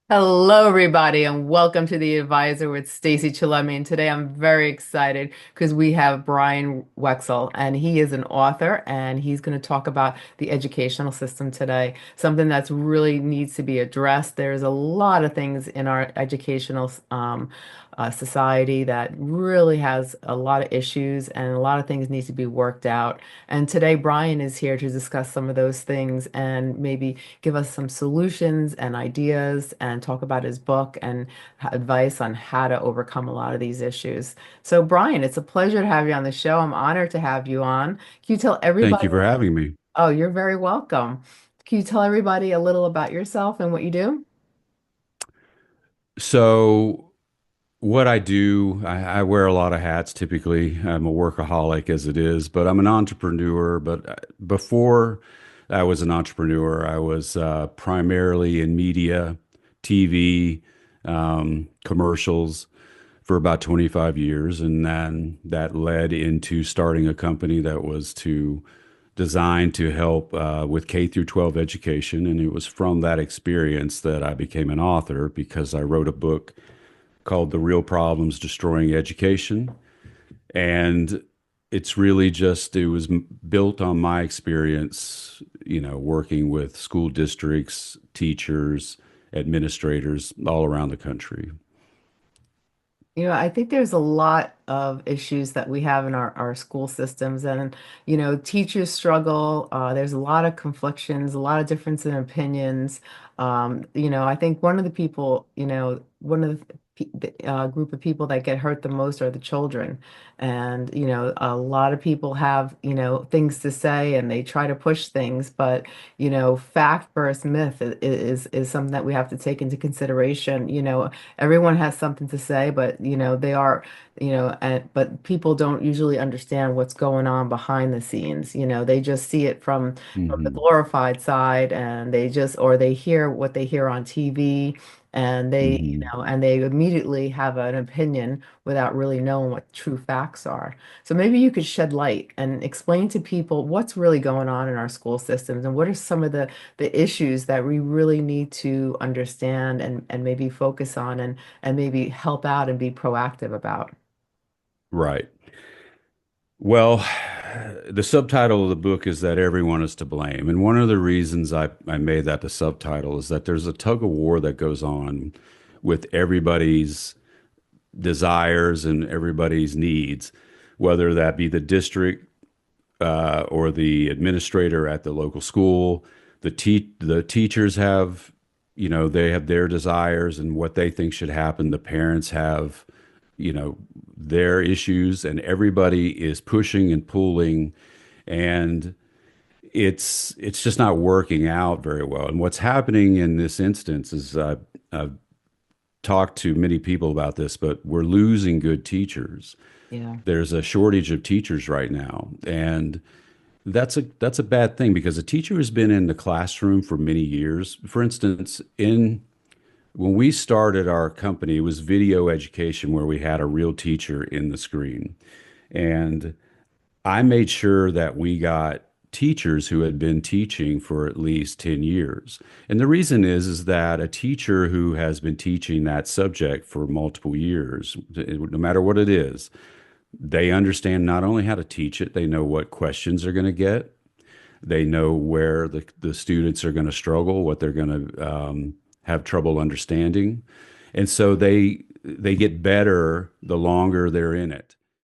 Hello, everybody, and welcome to The Advisor with Stacey Chillemi. And today I'm very excited because we have Brian Wexel, and he is an author, and he's going to talk about the educational system today, something that's really needs to be addressed. There's a lot of things in our educational society that really has a lot of issues, and a lot of things need to be worked out. And today, Brian is here to discuss some of those things and maybe give us some solutions and ideas and talk about his book and advice on how to overcome a lot of these issues. So, Brian, it's a pleasure to have you on the show. I'm honored to have you on. Can you tell Thank everybody? you for having me. Oh, you're very welcome. Can you tell everybody a little about yourself and what you do? So, what I do, I wear a lot of hats typically. I'm a workaholic as it is, but I'm an entrepreneur. But before I was an entrepreneur, I was primarily in media, TV, commercials for about 25 years. And then that led into starting a company that was to designed to help with K through 12 education. And it was from that experience that I became an author because I wrote a book called The Real Problems Destroying Education. And it's really just, it was built on my experience, working with school districts, teachers, administrators all around the country. I think there's a lot of issues that we have in our school systems, and teachers struggle. There's a lot of conflictions, a lot of difference in opinions. I think one of the people, one of the group of people that get hurt the most are the children. And a lot of people have things to say, and they try to push things, but fact versus myth is something that we have to take into consideration. Everyone has something to say, but they are, but people don't usually understand what's going on behind the scenes. They just see it from the Hmm. glorified side, and or they hear what they hear on TV, and Hmm. and they immediately have an opinion without really knowing what true facts are. So maybe you could shed light and explain to people what's really going on in our school systems and what are some of the issues that we really need to understand and maybe focus on and maybe help out and be proactive about. Right. Well, the subtitle of the book is that everyone is to blame. And one of the reasons I made that the subtitle is that there's a tug of war that goes on with everybody's desires and everybody's needs, whether that be the district or the administrator at the local school. The teachers have, they have their desires and what they think should happen. The parents have, their issues, and everybody is pushing and pulling, and it's just not working out very well. And what's happening in this instance is I've talked to many people about this, but we're losing good teachers. Yeah. There's a shortage of teachers right now, and that's a bad thing because a teacher has been in the classroom for many years. For instance, in when we started our company, it was video education where we had a real teacher in the screen. And I made sure that we got teachers who had been teaching for at least 10 years. And the reason is that a teacher who has been teaching that subject for multiple years, no matter what it is, they understand not only how to teach it, they know what questions they're going to get. They know where the students are going to struggle, what they're going to have trouble understanding. And so they get better the longer they're in it.